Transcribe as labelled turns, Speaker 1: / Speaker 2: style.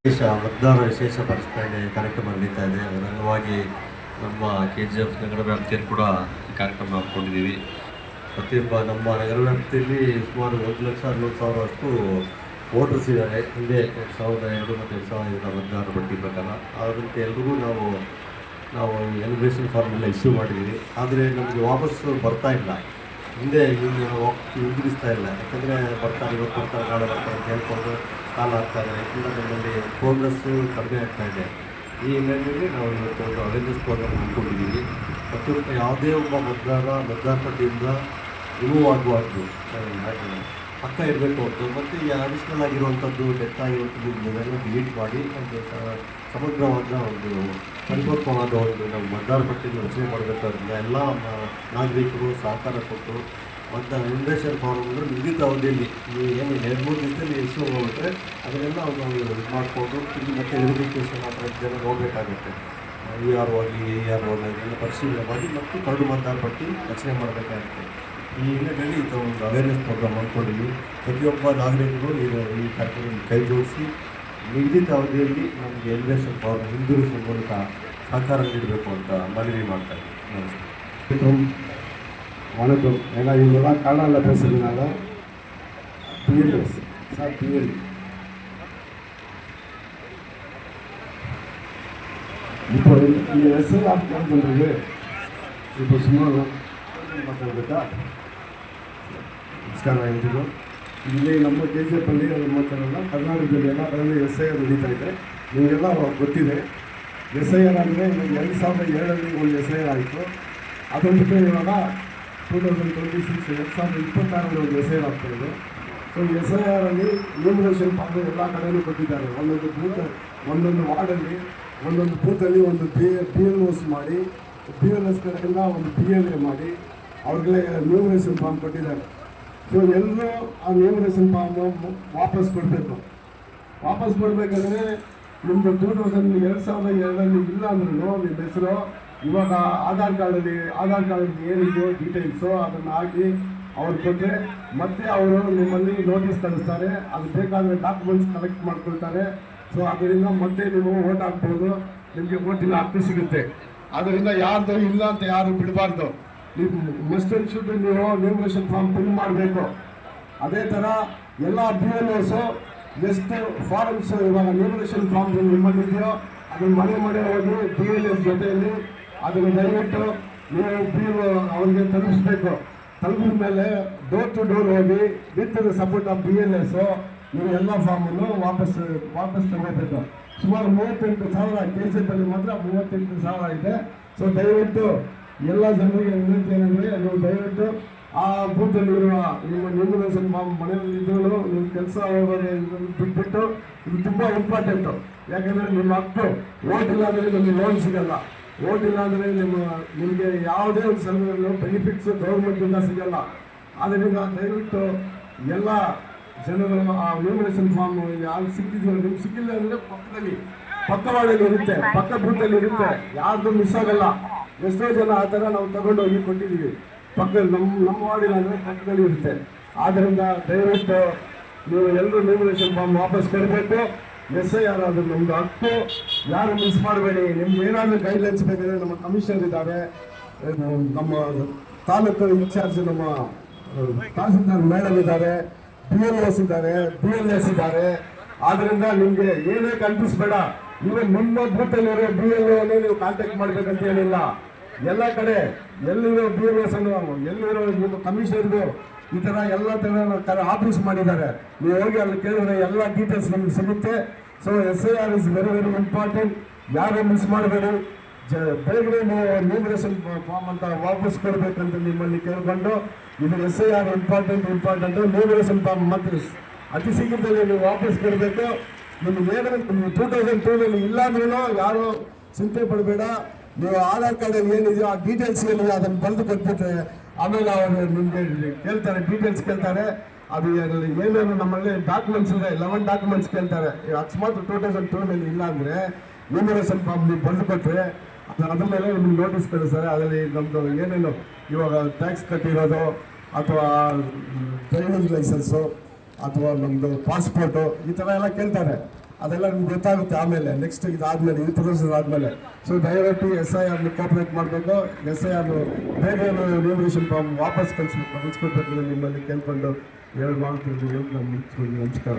Speaker 1: ಮತದಾರ ವಿಶೇಷ ಪರಿಷ್ಕರಣೆ ಕಾರ್ಯಕ್ರಮ ನಡೀತಾ ಇದೆ. ಅದರ ಅಂಗವಾಗಿ ನಮ್ಮ KGF ನಗರ ವ್ಯಾಪ್ತಿಯಲ್ಲಿ ಕೂಡ ಕಾರ್ಯಕ್ರಮ ಹಮ್ಮಿಕೊಂಡಿದ್ದೀವಿ. ಪ್ರತಿಯೊಬ್ಬ ನಮ್ಮ ನಗರ ವ್ಯಾಪ್ತಿಯಲ್ಲಿ ಸುಮಾರು 1,60,000 ವೋಟರ್ಸ್ ಇದ್ದಾರೆ. ಹಿಂದೆ 2002 ಮತ್ತು 2005 ಮತದಾರರ ಪಟ್ಟಿ ಪ್ರಕಾರ ಅದಕ್ಕೆ ಎಲ್ರಿಗೂ ನಾವು ಎಲಿಬ್ರೇಷನ್ ಫಾರ್ಮ್ ಎಲ್ಲ ಇಶ್ಯೂ ಮಾಡಿದ್ದೀವಿ. ಆದರೆ ನಮಗೆ ವಾಪಸ್ಸು ಬರ್ತಾ ಇಲ್ಲ. ಹಿಂದೆ ಹಿಂದಿರಿಸ್ತಾ ಇಲ್ಲ. ಯಾಕಂದರೆ ಇವತ್ತು ಬರ್ತಾರೆ ನಾಳೆ ಬರ್ತಾರೆ ಅಂತ ಹೇಳ್ಕೊಂಡು ಕಾಲ ಆಗ್ತಾ ಇದೆ. ಇಲ್ಲ ನಮ್ಮಲ್ಲಿ ಪ್ರೋಗ್ರೆಸ್ಸು ಕಡಿಮೆ ಆಗ್ತಾ ಇದೆ. ಈ ಹಿನ್ನೆಲೆಯಲ್ಲಿ ನಾವು ಇವತ್ತು ಒಂದು ಅವೇರ್ನೆಸ್ ಪ್ರೋಗ್ರಾಮ್ ಅಂದ್ಕೊಂಡಿದ್ದೀವಿ. ಪ್ರತಿಯೊಬ್ಬ ಯಾವುದೇ ಒಬ್ಬ ಮತದಾರ ಪಟ್ಟಿಯಿಂದ ರಿಮೂವ್ ಆಗಬಾರ್ದು, ಪಕ್ಕ ಇರಬೇಕು ಅಂತ. ಮತ್ತು ಈ ಅಡಿಷ್ನಲ್ ಆಗಿರುವಂಥದ್ದು ಡೆತ್ ಆಗಿರುವಂಥದ್ದು ಇದನ್ನೆಲ್ಲ ಡಿಲೀಟ್ ಮಾಡಿ ಒಂದು ಸಮಗ್ರವಾದ ಒಂದು ಪರಿಪಕ್ವವಾದ ಒಂದು ನಾವು ಮತದಾರ ಪಟ್ಟಿಯನ್ನು ರಚನೆ ಮಾಡಬೇಕಾದ್ರಿಂದ ಎಲ್ಲ ನಾಗರಿಕರು ಸಹಕಾರ ಕೊಟ್ಟು ಮತ್ತು ಇನ್ವೆಸ್ಟರ್ ಫಾರ್ಮ್ಗಳು ನಿಗದಿತ ಅವಧಿಯಲ್ಲಿ ಏನು 2-3 ದಿವಸದಲ್ಲಿ ಇಶ್ಯೂ ಹೋಗ್ಬಿಟ್ರೆ ಅದನ್ನೆಲ್ಲ ನಾವು ಇದು ಮಾಡಿಕೊಂಡು ಇಲ್ಲಿ ಮತ್ತು ವೆರಿಫಿಕೇಷನ್ ಆ ಥರ ಜನ ಹೋಗಬೇಕಾಗುತ್ತೆ. ER ಹೋಗಿ AR ಹೋಗಿ ಅದನ್ನೆಲ್ಲ ಪರಿಶೀಲನೆ ಮಾಡಿ ಮತ್ತು ಕರಡು ಮತದಾರ ಪಟ್ಟಿ ರಚನೆ ಮಾಡಬೇಕಾಗುತ್ತೆ. ಈ ಹಿನ್ನೆಲೆಯಲ್ಲಿ ಇದು ಒಂದು ಅವೇರ್ನೆಸ್ ಪ್ರೋಗ್ರಾಮ್ ಅಂದ್ಕೊಂಡಿದ್ವಿ. ಪ್ರತಿಯೊಬ್ಬ ನಾಗರಿಕರು ಈ ಕಾರ್ಯಕ್ರಮದಲ್ಲಿ ಕೈ ಜೋಡಿಸಿ ನಿಗದಿತ ಅವಧಿಯಲ್ಲಿ ನಮಗೆ ಎಲಿವೇಷನ್ ಫಾರ್ಮ್ ಹಿಂದಿರುಗಿಸುವ ಮೂಲಕ ಸಹಕಾರ ನೀಡಬೇಕು ಅಂತ ಮನವಿ ಮಾಡ್ತಾರೆ.
Speaker 2: வணக்கம். ஏன்னா இவங்கெல்லாம் கனடாவில் பேசுகிறதுனால பிஎல்எஸ் சார் பிஎல் இப்போ இந்த எஸ்எல் ஆஃப் என்ன பண்ணுறது? இப்போ சும்மா ಮಾತಾಡಬೇಕಾ? ನಮಸ್ಕಾರ ಎಲ್ರಿಗೂ. ಇಲ್ಲಿ ನಮ್ಮ KGF ಅಲ್ಲಿ ಅದು ಮಾತಾಡೋಲ್ಲ. ಕರ್ನಾಟಕದಲ್ಲಿ ಎಲ್ಲ ಕಡೆಯಲ್ಲಿ SIR ನಡೀತಾ ಇದೆ. ನಿಮಗೆಲ್ಲ ಗೊತ್ತಿದೆ. SIR ಅಂದರೆ 2007ರಲ್ಲಿ ಒಂದು SIR ಆಯಿತು. ಅದೊಂದು ಬಿಟ್ಟರೆ ಇವಾಗ 2026 2026 ಒಂದು SIR ಆಗ್ತಾಯಿದೆ. ಸೊ SIR ಅಲ್ಲಿ ನ್ಯೂಮರೇಷನ್ ಫಾರ್ಮ್ ಎಲ್ಲ ಕಡೆಯೂ ಕೊಟ್ಟಿದ್ದಾರೆ. ಒಂದೊಂದು ವಾರ್ಡಲ್ಲಿ ಒಂದೊಂದು ಬೂತಲ್ಲಿ ಒಂದು BLOs ಮಾಡಿ BLS ಕಡೆಯಿಂದ ಒಂದು PLA ಮಾಡಿ ಅವ್ರಿಗೆ ನ್ಯೂಮರೇಷನ್ ಫಾರ್ಮ್ ಕೊಟ್ಟಿದ್ದಾರೆ. ಸೊ ಎಲ್ಲರೂ ಆ ನ್ಯೂಮರೇಷನ್ ಫಾರ್ಮ್ ವಾಪಸ್ ಕೊಡಬೇಕು. ವಾಪಸ್ ಕೊಡಬೇಕಾದ್ರೆ ನಿಮ್ಮದು 2002ರಲ್ಲಿ ಇಲ್ಲ ಅಂದ್ರೂ ನಿಮ್ಮ ಹೆಸರು ಇವಾಗ ಆಧಾರ್ ಕಾರ್ಡಲ್ಲಿ ಏನಿದೆಯೋ ಡೀಟೇಲ್ಸು ಅದನ್ನು ಹಾಕಿ ಅವ್ರು ಕೊಟ್ಟರೆ ಮತ್ತೆ ಅವರು ನಿಮ್ಮಲ್ಲಿ ನೋಟಿಸ್ ಕಳಿಸ್ತಾರೆ. ಅದು ಬೇಕಾದರೆ ಡಾಕ್ಯುಮೆಂಟ್ಸ್ ಕಲೆಕ್ಟ್ ಮಾಡ್ಕೊಳ್ತಾರೆ. ಸೊ ಅದರಿಂದ ಮತ್ತೆ ನೀವು ಓಟ್ ಹಾಕ್ಬೋದು. ನಿಮಗೆ ಓಟಿನ ಹಕ್ಕು ಸಿಗುತ್ತೆ. ಆದ್ದರಿಂದ ಯಾರ್ದು ಇಲ್ಲ ಅಂತ ಯಾರು ಬಿಡಬಾರ್ದು. ನೀವು ಮಸ್ಟ್ ಆ್ಯಂಡ್ ಶುಡ್ ನೀವು ನ್ಯೂಮರೇಷನ್ ಫಾರ್ಮ್ ಫಿಲ್ ಮಾಡಬೇಕು. ಅದೇ ಥರ ಎಲ್ಲ BLOಸು ಎಷ್ಟು ಫಾರ್ಮ್ಸ್ ಇವಾಗ ನ್ಯೂಮರೇಷನ್ ಫಾರ್ಮ್ಸ್ ನಿಮ್ಮಲ್ಲಿ ಇದೆಯೋ ಅದನ್ನು ಮನೆ ಹೋಗಿ BLS ಜೊತೆಯಲ್ಲಿ ಅದನ್ನು ದಯವಿಟ್ಟು ನೀವು BLO ಅವ್ರಿಗೆ ತಲುಪಿಸ್ಬೇಕು. ತಲುಪಿದ ಮೇಲೆ ಡೋರ್ ಟು ಡೋರ್ ಹೋಗಿ ವಿತ್ ದ ಸಪೋರ್ಟ್ ಆಫ್ BLSು ನೀವು ಎಲ್ಲ ಫಾರ್ಮನ್ನು ವಾಪಸ್ ತಗೋಬೇಕು. ಸುಮಾರು 38,000 KGF ಅಲ್ಲಿ ಮಾತ್ರ 38,000 ಇದೆ. ಸೊ ದಯವಿಟ್ಟು ಎಲ್ಲ ಜನರಿಗೆ ವಿನಂತಿ ಏನಂದರೆ ನೀವು ದಯವಿಟ್ಟು ಆ ಬೂತಲ್ಲಿರುವ ನಿಮ್ಮ ನ್ಯೂಮರೇಷನ್ ಫಾರ್ಮ್ ಮನೆಯಲ್ಲಿ ಇದ್ದರೂ ನೀವು ಕೆಲಸ ಹೋಗೋದು ಬಿಟ್ಬಿಟ್ಟು ಇದು ತುಂಬ ಇಂಪಾರ್ಟೆಂಟು. ಯಾಕಂದರೆ ನಿಮ್ಮ ಹಕ್ಕು. ಓಟ್ ಇಲ್ಲ ಅಂದರೆ ನಿಮಗೆ ಲೋನ್ ಸಿಗಲ್ಲ. ಓಟ್ ಇಲ್ಲ ಅಂದರೆ ನಿಮಗೆ ಯಾವುದೇ ಒಂದು ಸಲಹೆ ಬೆನಿಫಿಟ್ಸು ಗೌರ್ಮೆಂಟಿಂದ ಸಿಗಲ್ಲ. ಆದ್ದರಿಂದ ದಯವಿಟ್ಟು ಎಲ್ಲ ಜನರು ಆ ನ್ಯೂಮರೇಷನ್ ಫಾರ್ಮ್ ಯಾರು ಸಿಕ್ಕಿದೆಯೋ ನಿಮ್ಗೆ ಸಿಕ್ಕಿಲ್ಲ ಅಂದರೆ ಪಕ್ಕ ವಾರ್ಡಲ್ಲಿ ಇರುತ್ತೆ, ಪಕ್ಕ ಬೂತಲ್ಲಿ ಇರುತ್ತೆ. ಯಾರ್ದು ಮಿಸ್ ಆಗಲ್ಲ. ಎಷ್ಟೋ ಜನ ಆ ಥರ ನಾವು ತಗೊಂಡೋಗಿ ಕೊಟ್ಟಿದ್ದೀವಿ. ನಮ್ಮ ವಾರ್ಡಿಲ್ಲ ಅಂದರೆ ಪಕ್ಕದಲ್ಲಿ ಇರುತ್ತೆ. ಆದ್ದರಿಂದ ದಯವಿಟ್ಟು ನೀವು ಎಲ್ಲರೂ ನ್ಯೂಮರೇಷನ್ ಫಾರ್ಮ್ ವಾಪಸ್ ಕೊಡಬೇಕು. SIR ಅದು ನಮ್ಮದು ಹಕ್ಕು. ಯಾರು ಮಿಸ್ ಮಾಡಬೇಡಿ. ನಿಮ್ಗೆ ಏನಾದರೂ ಗೈಡ್ಲೈನ್ಸ್ ಬೇಕಾದರೆ ನಮ್ಮ ಕಮಿಷನರ್ ಇದ್ದಾರೆ, ನಮ್ಮ ತಾಲೂಕು ಇನ್ಚಾರ್ಜ್ ನಮ್ಮ ತಹಸೀಲ್ದಾರ್ ಮೇಡಮ್ ಇದ್ದಾರೆ, BLOs ಇದ್ದಾರೆ, BLS ಇದ್ದಾರೆ. ಆದ್ದರಿಂದ ನಿಮಗೆ ಏನೇ ಕಲ್ಪಿಸಬೇಡ. ಇವನ್ ನಿಮ್ಮ ಬೂತಲ್ಲಿರೋ BLOನೇ ನೀವು ಕಾಂಟ್ಯಾಕ್ಟ್ ಮಾಡಬೇಕಂತ ಏನಿಲ್ಲ. ಎಲ್ಲ ಕಡೆ ಎಲ್ಲಿರೋ BLOs ಎಲ್ಲಿರೋ ನಿಮ್ಮ ಕಮಿಷನರ್ದು ಈ ಥರ ಎಲ್ಲ ಥರ ಆಫೀಸ್ ಮಾಡಿದ್ದಾರೆ. ನೀವು ಹೋಗಿ ಅಲ್ಲಿ ಕೇಳಿದ್ರೆ ಎಲ್ಲ ಡೀಟೇಲ್ಸ್ ನಮಗೆ ಸಿಗುತ್ತೆ. So SIR is very very important. ಯಾರು ಮಿಸ್ ಮಾಡಬೇಡಿ. ಬೇಗನೆ ನೀವು ನ್ಯೂಮರೇಷನ್ ಫಾರ್ಮ್ ಅಂತ ವಾಪಸ್ ಕೊಡಬೇಕಂತ ನಿಮ್ಮಲ್ಲಿ ಕೇಳಿಕೊಂಡು ಇದು SIR ಇಂಪಾರ್ಟೆಂಟು. ನ್ಯೂಮರೇಷನ್ ಫಾರ್ಮ್ ಮತ್ತು ಅತಿ ಶೀಘ್ರದಲ್ಲಿ ನೀವು ವಾಪಸ್ ಕೊಡಬೇಕು. ನಿಮ್ಗೆ ಏನಾದರೂ 2002ರಲ್ಲಿ ಇಲ್ಲ ಅಂದ್ರೂ ಯಾರು ಚಿಂತೆ ಪಡಬೇಡ. ನೀವು ಆಧಾರ್ ಕಾರ್ಡಲ್ಲಿ ಏನಿದೆಯೋ ಆ ಡೀಟೇಲ್ಸ್ ಏನಿದೆ ಅದನ್ನು ಬರೆದು ಕೊಟ್ಬಿಟ್ರೆ ಆಮೇಲೆ ಅವರು ನಿಮಗೆ ಕೇಳ್ತಾರೆ, ಡೀಟೇಲ್ಸ್ ಕೇಳ್ತಾರೆ. ಅದು ಏನೇನು ನಮ್ಮಲ್ಲಿ ಡಾಕ್ಯುಮೆಂಟ್ಸ್ ಇದೆ 11 ಡಾಕ್ಯುಮೆಂಟ್ಸ್ ಕೇಳ್ತಾರೆ. ಅಕಸ್ಮಾತ್ 2002ರಲ್ಲಿ ಇಲ್ಲ ಅಂದರೆ ನ್ಯೂಮರೇಷನ್ ಫಾರ್ಮ್ ನೀವು ಬರೆದು ಕೊಟ್ಟರೆ ಅದ್ರ ಮೇಲೆ ನಿಮ್ಗೆ ನೋಟಿಸ್ ಕಳಿಸ್ತಾರೆ. ಅದರಲ್ಲಿ ನಮ್ಮದು ಏನೇನು ಇವಾಗ ಟ್ಯಾಕ್ಸ್ ಕಟ್ಟಿರೋದು ಅಥವಾ ಡ್ರೈವಿಂಗ್ ಲೈಸೆನ್ಸು ಅಥವಾ ನಮ್ಮದು ಪಾಸ್ಪೋರ್ಟು ಈ ಥರ ಎಲ್ಲ ಕೇಳ್ತಾರೆ. ಅದೆಲ್ಲ ನಿಮ್ಗೆ ಗೊತ್ತಾಗುತ್ತೆ ಆಮೇಲೆ, ನೆಕ್ಸ್ಟ್ ಇದಾದಮೇಲೆ ಈ ಪ್ರೊಸೆಸ್ ಆದಮೇಲೆ. ಸೊ ದಯವಿಟ್ಟು SIR ಕೋಆಪರೇಟ್ ಮಾಡಬೇಕು. SIR ಬೇಗ ನ್ಯೂಮರೇಷನ್ ಫಾರ್ಮ್ ವಾಪಸ್ ಕಳಿಸ್ಕೊಡ್ಬೇಕು ನಿಮ್ಮಲ್ಲಿ ಕೇಳ್ಕೊಂಡು 2 ಮಾರ್ಕ್ಸ್ ನಾನು ಮುಗಿಸ್ಕೊಂಡು. ನಮಸ್ಕಾರ.